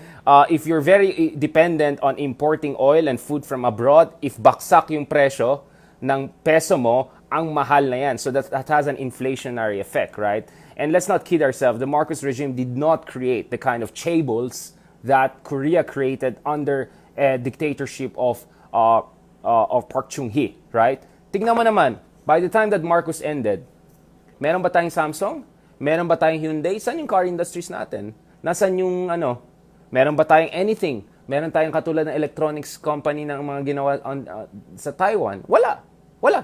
if you're very dependent on importing oil and food from abroad, if baksak yung presyo ng peso mo, ang mahal na yan. So that has an inflationary effect, right? And let's not kid ourselves, the Marcos regime did not create the kind of chaebols that Korea created under a dictatorship of Park Chung-hee, right? Tignan mo naman, by the time that Marcos ended, meron ba tayong Samsung? Meron ba tayong Hyundai? Saan yung car industries natin? Nasaan yung meron ba tayong anything? Meron tayong katulad ng electronics company ng mga ginawa sa Taiwan? Wala.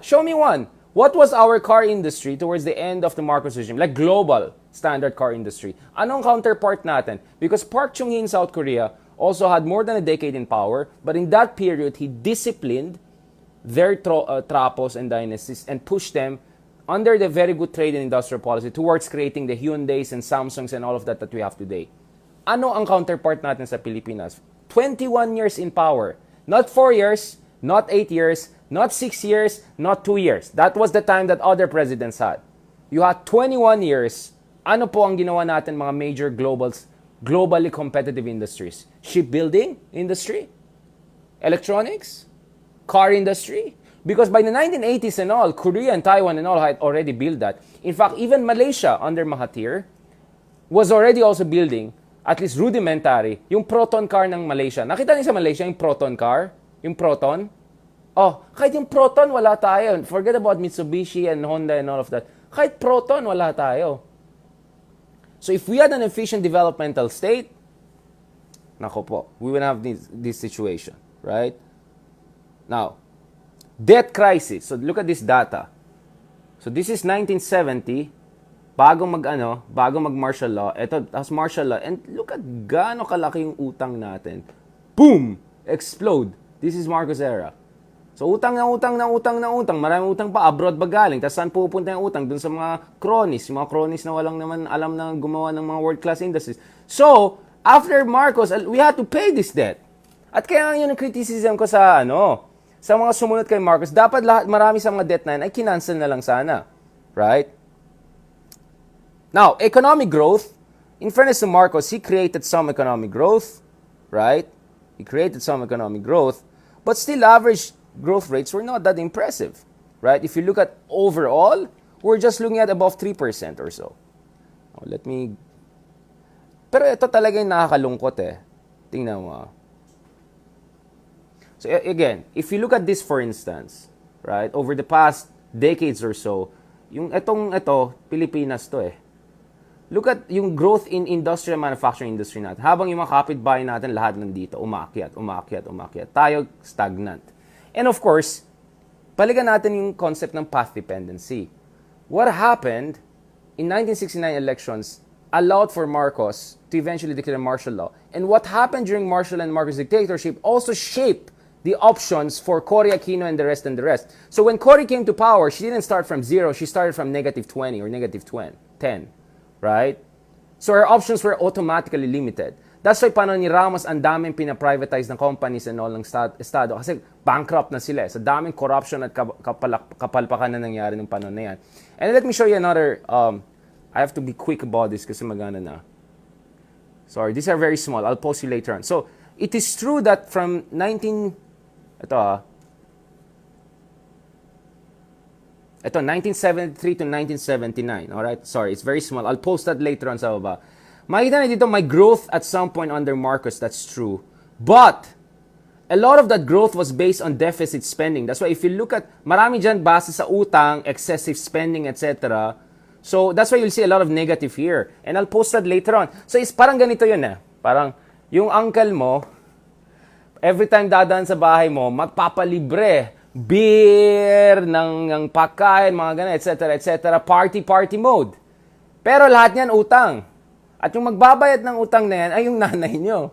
Show me one. What was our car industry towards the end of the Marcos regime? Like global standard car industry. Anong counterpart natin? Because Park Chung-hee in South Korea also had more than a decade in power, but in that period, he disciplined their trapos and dynasties and pushed them under the very good trade and industrial policy towards creating the Hyundais and Samsungs and all of that we have today. Ano ang counterpart natin sa Pilipinas? 21 years in power. Not 4 years, not 8 years, not 6 years, not 2 years. That was the time that other presidents had. You had 21 years. Ano po ang ginawa natin mga major globally competitive industries? Shipbuilding industry? Electronics? Car industry? Because by the 1980s and all, Korea and Taiwan and all had already built that. In fact, even Malaysia under Mahathir was already also building, at least rudimentary, yung Proton car ng Malaysia. Nakita niyo sa Malaysia yung Proton car? Yung Proton? Kahit yung Proton, wala tayo. Forget about Mitsubishi and Honda and all of that. Kahit Proton, wala tayo. So if we had an efficient developmental state, nako po, we would have this situation, right? Now, debt crisis. So look at this data. So this is 1970, bago mag martial law. Ito, tas martial law. And look at gaano kalaki yung utang natin. Boom! Explode. This is Marcos era. So utang na utang na utang na utang, maraming utang pa, abroad ba galing? Tapos saan pupunta yung utang? Dun sa mga cronies, yung mga cronies na walang naman alam na gumawa ng mga world-class industries. So, after Marcos, we had to pay this debt. At kaya yun ang criticism ko sa mga sumunod kay Marcos, dapat lahat, marami sa mga debt na yan ay kinancel na lang sana. Right? Now, economic growth, in fairness to Marcos, he created some economic growth, right? He created some economic growth, but still average growth rates were not that impressive, right? If you look at overall, we're just looking at above 3% or so. Oh, pero ito talaga yung nakakalungkot eh. Tingnan mo. So again, if you look at this for instance, right? Over the past decades or so, ito, Pilipinas to eh. Look at yung growth in industrial manufacturing industry natin. Habang yung mga kapitbahay natin lahat nandito, umakyat. Tayo stagnant. And of course, balikan natin yung concept ng path dependency. What happened in 1969 elections allowed for Marcos to eventually declare martial law. And what happened during Marshall and Marcos dictatorship also shaped the options for Cory Aquino and the rest. So when Cory came to power, she didn't start from 0, she started from -20 or -10, right? So her options were automatically limited. That's why paano ni Ramos ang daming pinaprivatize ng companies and all ng Estado. Kasi bankrupt na sila. Sa daming corruption at kapalpakan na nangyari ng panon na yan. And let me show you another, I have to be quick about this kasi magana na. Sorry, these are very small. I'll post you later on. So, it is true that from 1973 to 1979. Alright? Sorry, it's very small. I'll post that later on sa baba. Makita na dito, may growth at some point under Marcos. That's true. But, a lot of that growth was based on deficit spending. That's why if you look at, marami dyan base sa utang, excessive spending, etc. So, that's why you'll see a lot of negative here. And I'll post that later on. So, it's parang ganito yun eh. Parang, yung uncle mo, every time dadaan sa bahay mo, magpapalibre. Beer, ng pagkain, mga ganun, etc. Party mode. Pero lahat niyan utang. At yung magbabayad ng utang na yan ay yung nanay nyo.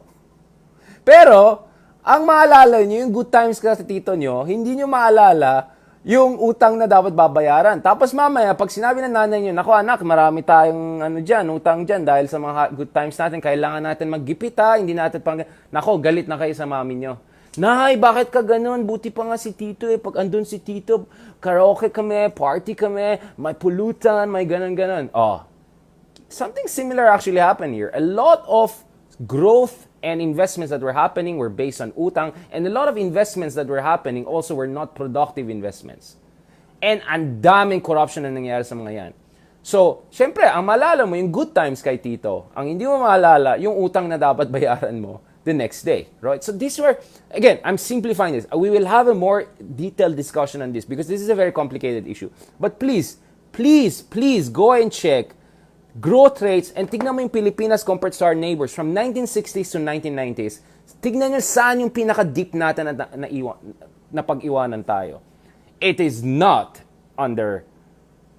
Pero, ang maalala nyo, yung good times ka sa tito nyo, hindi nyo maalala yung utang na dapat babayaran. Tapos mamaya, pag sinabi ng nanay nyo, naku anak, marami tayong utang dyan dahil sa mga good times natin, kailangan natin maggipit hindi natin naku, galit na kayo sa mami nyo. Nay, bakit ka ganun? Buti pa nga si Tito eh. Pag andun si Tito, karaoke kami, party kami, may pulutan, may ganun. Something similar actually happened here. A lot of growth and investments that were happening were based on utang, and a lot of investments that were happening also were not productive investments. And ang daming corruption na nangyayari sa mga yan. So, syempre, ang maalala mo yung good times kay Tito. Ang hindi mo maalala yung utang na dapat bayaran mo the next day, right? So these were, again, I'm simplifying this. We will have a more detailed discussion on this because this is a very complicated issue. But please go and check growth rates and tignan mo yung Pilipinas compared to our neighbors from 1960s to 1990s. Tignan nyo saan yung pinaka-deep natin na pag-iwanan tayo. It is not under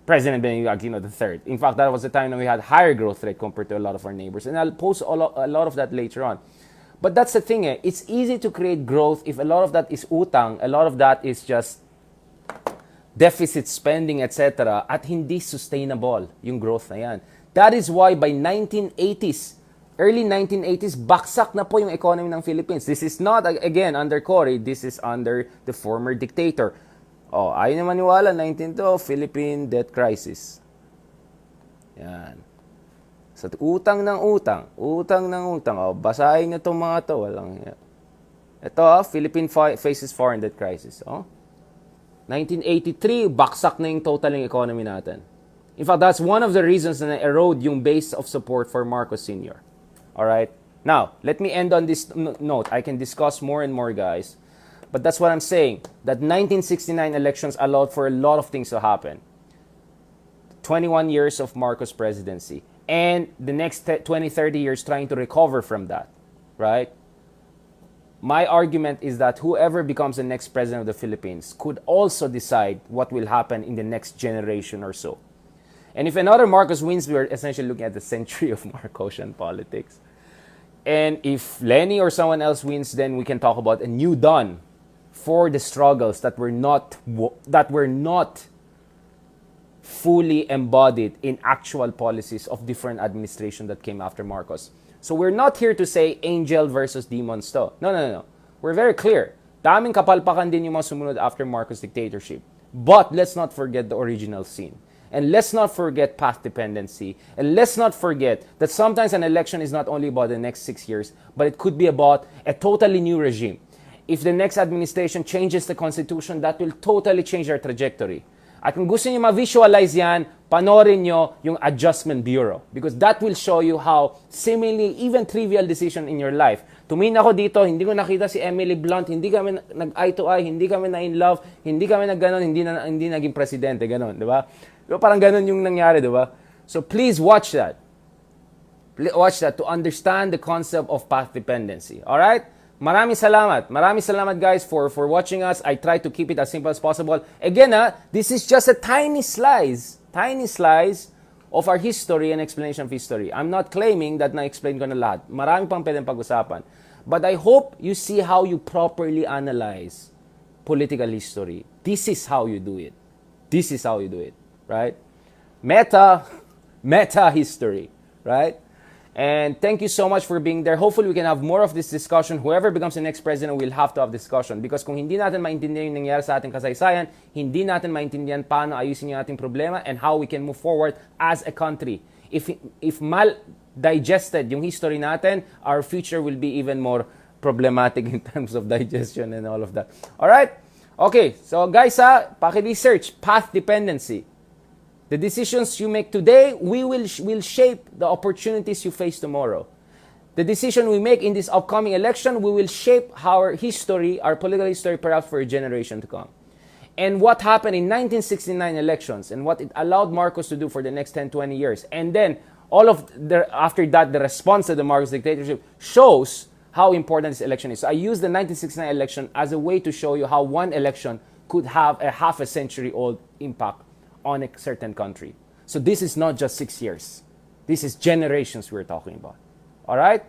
President Benigno Aquino III. In fact, that was the time when we had higher growth rate compared to a lot of our neighbors. And I'll post a lot of that later on. But that's the thing it's easy to create growth if a lot of that is utang, a lot of that is just deficit spending, etc. At hindi sustainable yung growth na yan. That is why by 1980s, early 1980s, baksak na po yung economy ng Philippines. This is not, again, under Cory, this is under the former dictator. Ayaw na maniwala, 19 Philippine debt crisis. Yan. Sa utang ng utang. Basahin nyo itong mga to. Ito, Philippine faces foreign debt crisis. 1983, baksak na yung total ng economy natin. In fact, that's one of the reasons na erode yung base of support for Marcos Sr. Alright? Now, let me end on this note. I can discuss more and more, guys. But that's what I'm saying. That 1969 elections allowed for a lot of things to happen. 21 years of Marcos presidency. And the next 20, 30 years trying to recover from that. Right? My argument is that whoever becomes the next president of the Philippines could also decide what will happen in the next generation or so. And if another Marcos wins, we're essentially looking at the century of Marcosian politics. And if Lenny or someone else wins, then we can talk about a new dawn for the struggles that were not fully embodied in actual policies of different administration that came after Marcos. So we're not here to say angel versus demons to. No. We're very clear. Daming kapalpakan din yung mga sumunod after Marcos dictatorship. But let's not forget the original sin. And let's not forget path dependency. And let's not forget that sometimes an election is not only about the next 6 years, but it could be about a totally new regime. If the next administration changes the constitution, that will totally change our trajectory. At kung gusto niyo ma-visualize yan, panorin niyo yung Adjustment Bureau. Because that will show you how seemingly even trivial decision in your life. Tumingin ako dito, hindi ko nakita si Emily Blunt, hindi kami nag-eye to eye, hindi kami na in love, hindi kami nag-ganon, hindi naging presidente, ganon, di ba? Pero parang ganon yung nangyari, di ba? So please watch that. Watch that to understand the concept of path dependency. Alright? Maraming salamat. Maraming salamat guys for watching us. I try to keep it as simple as possible. Again, this is just a tiny slice of our history and explanation of history. I'm not claiming that na-explain ko na lahat. Marami pang pwedeng pag-usapan. But I hope you see how you properly analyze political history. This is how you do it. This is how you do it. Right? Meta history. Right? And thank you so much for being there. Hopefully, we can have more of this discussion. Whoever becomes the next president will have to have discussion. Because kung hindi natin maintindihan yung nangyari sa ating kasaysayan, hindi natin maintindihan paano ayusin yung ating problema and how we can move forward as a country. If mal-digested yung history natin, our future will be even more problematic in terms of digestion and all of that. Alright? Okay, so guys, paki-research, path dependency. The decisions you make today will shape the opportunities you face tomorrow. The decision we make in this upcoming election, we will shape our history, our political history, perhaps for a generation to come. And what happened in 1969 elections and what it allowed Marcos to do for the next 10, 20 years. And then, after that, the response to the Marcos dictatorship shows how important this election is. So I use the 1969 election as a way to show you how one election could have a half a century old impact on a certain country. So this is not just 6 years. This is generations we're talking about. Alright?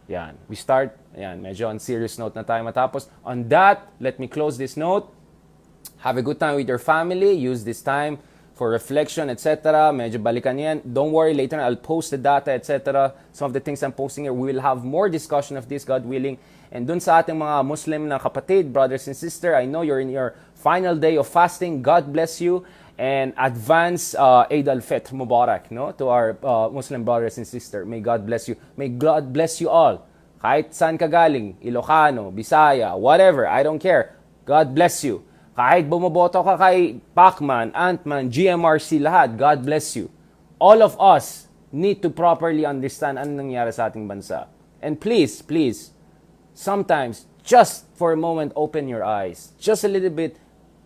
Yan. We start, yan, medyo on serious note na tayo matapos. On that, let me close this note. Have a good time with your family. Use this time for reflection, etc. Medyo balikan yan. Don't worry, later I'll post the data, etc. Some of the things I'm posting here, we will have more discussion of this, God willing. And dun sa ating mga Muslim na kapatid, brothers and sisters, I know you're in your final day of fasting. God bless you. And advance Eid al-Fitr Mubarak, no? To our Muslim brothers and sisters. May God bless you. May God bless you all. Kahit saan ka galing, Ilocano, Bisaya, whatever, I don't care. God bless you. Kahit bumoboto ka kay Pacman, Antman, GMRC, lahat, God bless you. All of us need to properly understand ano nangyari sa ating bansa. And please, sometimes, just for a moment, open your eyes. Just a little bit,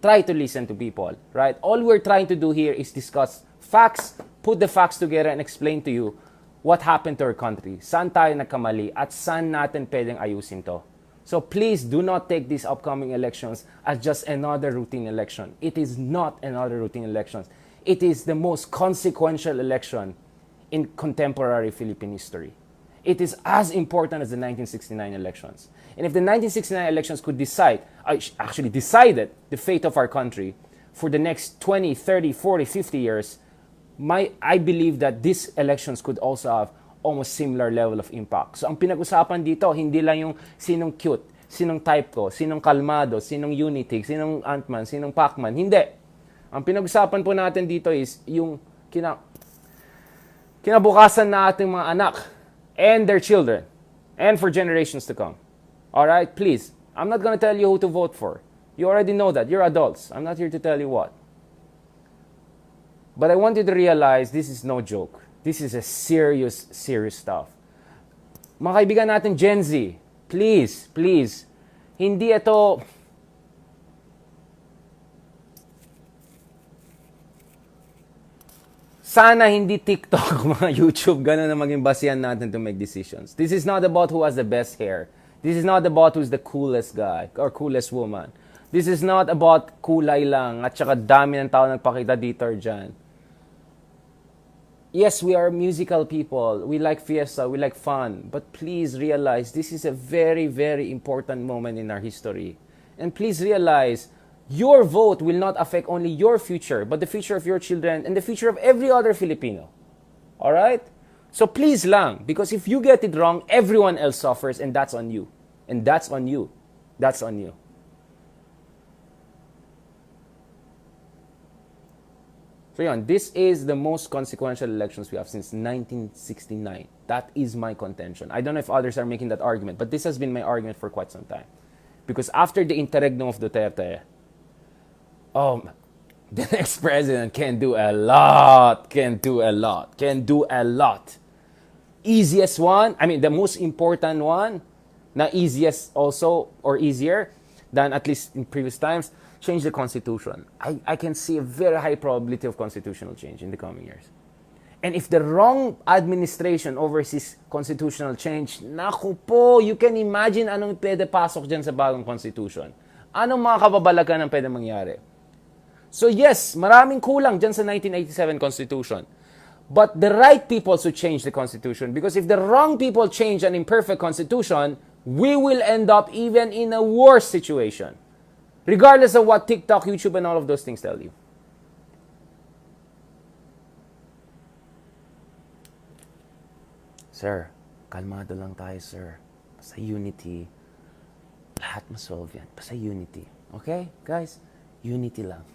try to listen to people, right? All we're trying to do here is discuss facts, put the facts together, and explain to you what happened to our country. Saan tayo nagkamali at saan natin pwedeng ayusin to. So please do not take these upcoming elections as just another routine election. It is not another routine election. It is the most consequential election in contemporary Philippine history. It is as important as the 1969 elections. And if the 1969 elections could actually decided the fate of our country for the next 20, 30, 40, 50 years, I believe that these elections could also have almost similar level of impact. So ang pinag-usapan dito, hindi lang yung sinong cute, sinong type ko, sinong kalmado, sinong unitig, sinong Antman, sinong Pacman. Hindi. Ang pinag-usapan po natin dito is yung kinabukasan na ating mga anak and their children and for generations to come. Alright? Please, I'm not gonna tell you who to vote for. You already know that. You're adults. I'm not here to tell you what. But I want you to realize this is no joke. This is a serious stuff. Mga kaibigan natin, Gen Z, please, hindi ito sana hindi TikTok, mga YouTube, ganun na maging basihan natin to make decisions. This is not about who has the best hair. This is not about who's the coolest guy or coolest woman. This is not about kulay lang at saka dami ng tao nagpakita dito or dyan. Yes, we are musical people. We like fiesta, we like fun. But please realize this is a very, very important moment in our history. And please realize your vote will not affect only your future, but the future of your children and the future of every other Filipino. All right? So please lang, because if you get it wrong, everyone else suffers, and that's on you. And that's on you. That's on you. So yun, this is the most consequential elections we have since 1969. That is my contention. I don't know if others are making that argument, but this has been my argument for quite some time. Because after the interregnum of Duterte, the next president can do a lot, can do a lot, can do a lot. Easiest one, I mean the most important one, na easiest also, or easier than at least in previous times, change the constitution. I can see a very high probability of constitutional change in the coming years. And if the wrong administration oversees constitutional change, naku po, you can imagine anong pwede pasok dyan sa bagong constitution. Anong mga kababalagan ang pwede mangyari? So yes, maraming kulang dyan sa 1987 constitution. But the right people should change the constitution, because if the wrong people change an imperfect constitution, we will end up even in a worse situation. Regardless of what TikTok, YouTube, and all of those things tell you. Sir, kalmado lang tayo, sir. Basta unity. Lahat masolve yan. Basta unity. Okay, guys? Unity lang.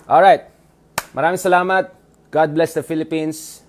Alright. Maraming salamat. God bless the Philippines.